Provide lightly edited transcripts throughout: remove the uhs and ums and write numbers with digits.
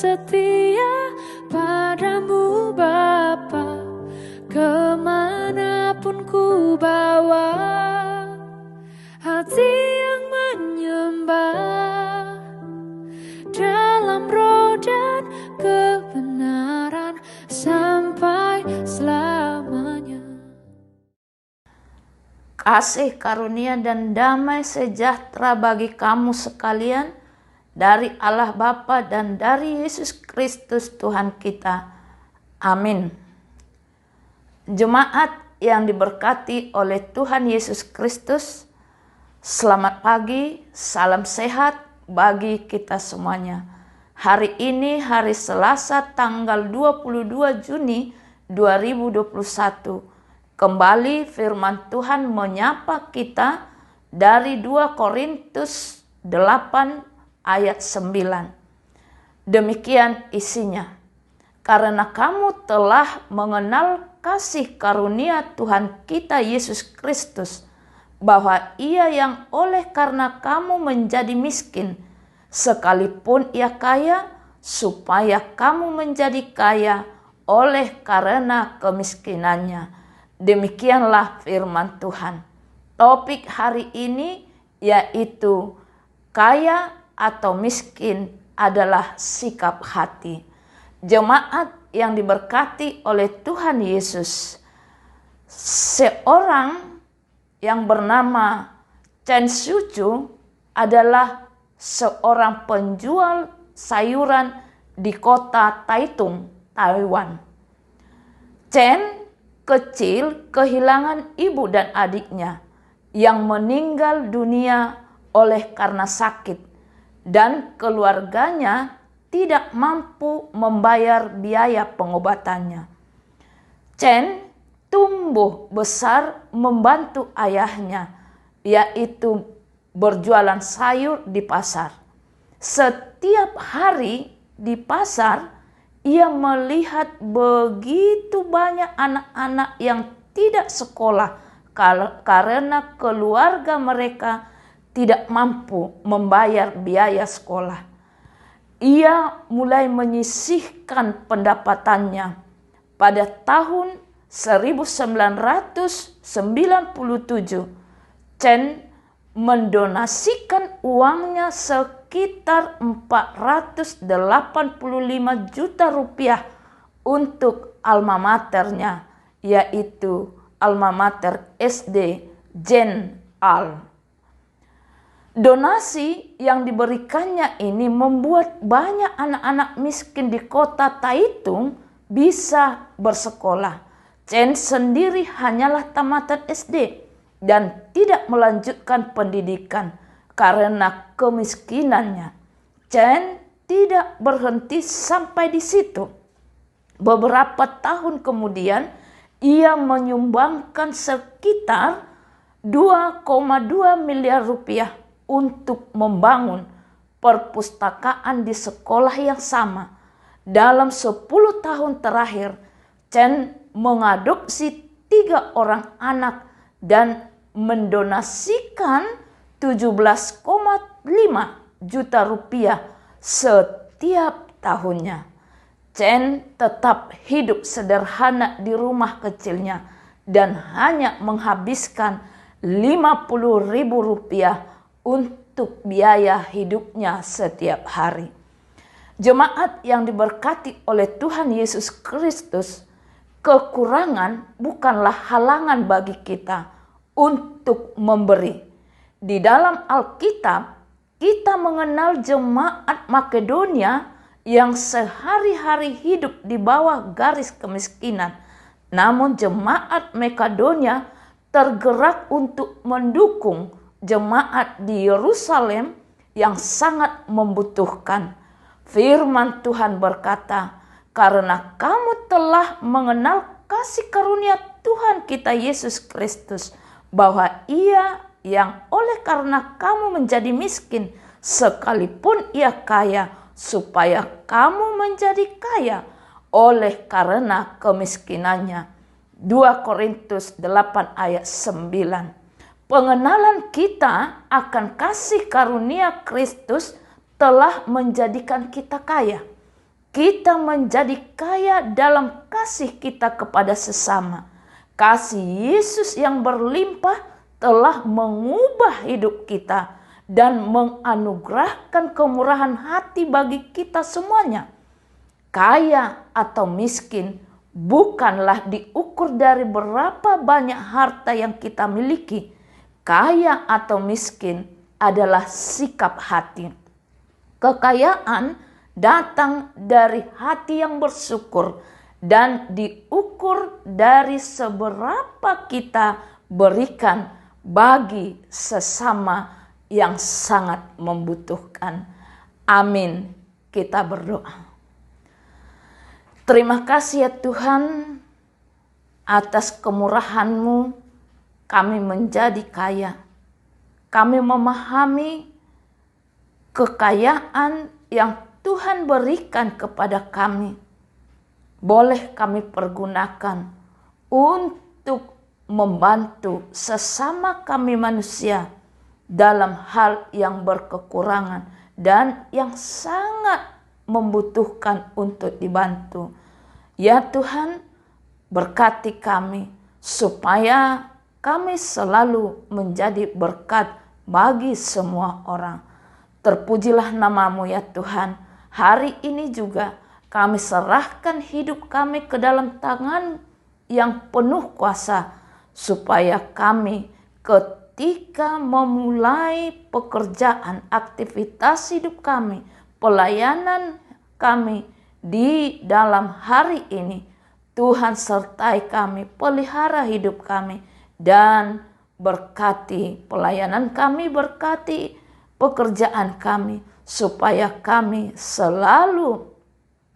setia padamu Bapa, kemanapun ku bawa hati yang menyembah dalam roh dan kebenaran sampai selamanya. Kasih karunia dan damai sejahtera bagi kamu sekalian dari Allah Bapa dan dari Yesus Kristus Tuhan kita. Amin. Jemaat yang diberkati oleh Tuhan Yesus Kristus, selamat pagi, salam sehat bagi kita semuanya. Hari ini hari Selasa tanggal 22 Juni 2021. Kembali firman Tuhan menyapa kita dari 2 Korintus 8 ayat 9. Demikian isinya. Karena kamu telah mengenal kasih karunia Tuhan kita Yesus Kristus, bahwa Ia yang oleh karena kamu menjadi miskin, sekalipun Ia kaya, supaya kamu menjadi kaya oleh karena kemiskinannya. Demikianlah firman Tuhan. Topik hari ini yaitu kaya atau miskin adalah sikap hati. Jemaat yang diberkati oleh Tuhan Yesus, seorang yang bernama Chen Shuchu adalah seorang penjual sayuran di kota Taitung, Taiwan. Chen kecil kehilangan ibu dan adiknya yang meninggal dunia oleh karena sakit, dan keluarganya tidak mampu membayar biaya pengobatannya. Chen tumbuh besar membantu ayahnya, yaitu berjualan sayur di pasar. Setiap hari di pasar, ia melihat begitu banyak anak-anak yang tidak sekolah karena keluarga mereka tidak mampu membayar biaya sekolah. Ia mulai menyisihkan pendapatannya. Pada tahun 1997, Chen mendonasikan uangnya sekitar 485 juta rupiah untuk alma maternya, yaitu alma mater SD Jen Al. Donasi yang diberikannya ini membuat banyak anak-anak miskin di kota Taitung bisa bersekolah. Chen sendiri hanyalah tamatan SD dan tidak melanjutkan pendidikan karena kemiskinannya. Chen tidak berhenti sampai di situ. Beberapa tahun kemudian, ia menyumbangkan sekitar 2,2 miliar rupiah untuk membangun perpustakaan di sekolah yang sama. Dalam 10 tahun terakhir, Chen mengadopsi 3 orang anak dan mendonasikan 17,5 juta rupiah setiap tahunnya. Chen tetap hidup sederhana di rumah kecilnya dan hanya menghabiskan 50.000 rupiah untuk biaya hidupnya setiap hari. Jemaat yang diberkati oleh Tuhan Yesus Kristus, kekurangan bukanlah halangan bagi kita untuk memberi. Di dalam Alkitab, kita mengenal jemaat Makedonia yang sehari-hari hidup di bawah garis kemiskinan. Namun jemaat Makedonia tergerak untuk mendukung jemaat di Yerusalem yang sangat membutuhkan. Firman Tuhan berkata, karena kamu telah mengenal kasih karunia Tuhan kita Yesus Kristus, bahwa Ia yang oleh karena kamu menjadi miskin, sekalipun Ia kaya, supaya kamu menjadi kaya oleh karena kemiskinannya. 2 Korintus 8 ayat 9. Pengenalan kita akan kasih karunia Kristus telah menjadikan kita kaya. kita menjadi kaya dalam kasih kita kepada sesama. Kasih Yesus yang berlimpah telah mengubah hidup kita dan menganugerahkan kemurahan hati bagi kita semuanya. Kaya atau miskin bukanlah diukur dari berapa banyak harta yang kita miliki. Kaya atau miskin adalah sikap hati. Kekayaan datang dari hati yang bersyukur dan diukur dari seberapa kita berikan bagi sesama yang sangat membutuhkan. Amin. Kita berdoa. Terima kasih ya Tuhan, atas kemurahan-Mu kami menjadi kaya. Kami memahami kekayaan yang Tuhan berikan kepada kami. Boleh kami pergunakan untuk membantu sesama kami manusia dalam hal yang berkekurangan dan yang sangat membutuhkan untuk dibantu. Ya Tuhan, berkati kami supaya kami selalu menjadi berkat bagi semua orang. Terpujilah nama-Mu ya Tuhan. Hari ini juga kami serahkan hidup kami ke dalam tangan yang penuh kuasa, supaya kami ketika memulai pekerjaan, aktivitas hidup kami, pelayanan kami di dalam hari ini, Tuhan sertai kami, pelihara hidup kami, dan berkati pelayanan kami, berkati pekerjaan kami, supaya kami selalu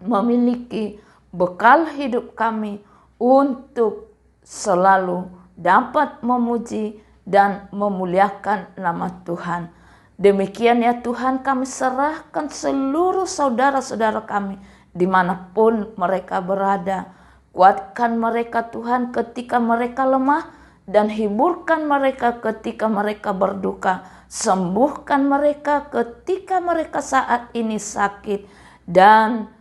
memiliki bekal hidup kami untuk selalu dapat memuji dan memuliakan nama Tuhan. Demikian ya Tuhan, kami serahkan seluruh saudara-saudara kami dimanapun mereka berada. Kuatkan mereka Tuhan ketika mereka lemah, dan hiburkan mereka ketika mereka berduka. Sembuhkan mereka ketika mereka saat ini sakit, dan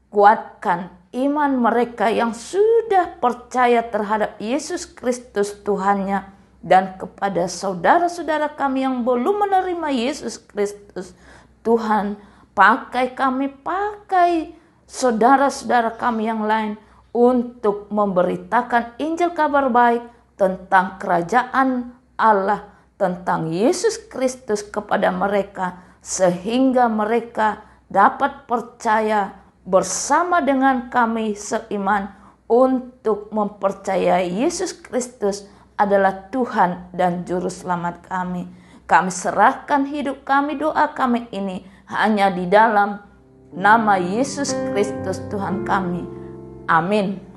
kuatkan iman mereka yang sudah percaya terhadap Yesus Kristus Tuhannya, dan kepada saudara-saudara kami yang belum menerima Yesus Kristus, Tuhan pakai kami, pakai saudara-saudara kami yang lain untuk memberitakan Injil kabar baik tentang kerajaan Allah, tentang Yesus Kristus kepada mereka, sehingga mereka dapat percaya bersama dengan kami seiman untuk mempercayai Yesus Kristus adalah Tuhan dan Juru Selamat kami. Kami serahkan hidup kami, doa kami ini hanya di dalam nama Yesus Kristus Tuhan kami. Amin.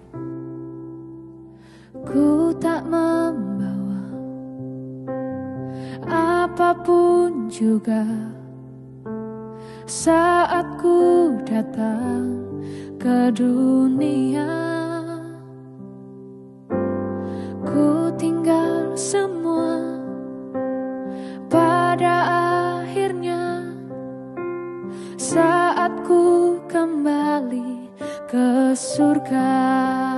Ku tak membawa apapun juga saat ku datang ke dunia. Ku tinggal semua pada akhirnya saat ku kembali ke surga.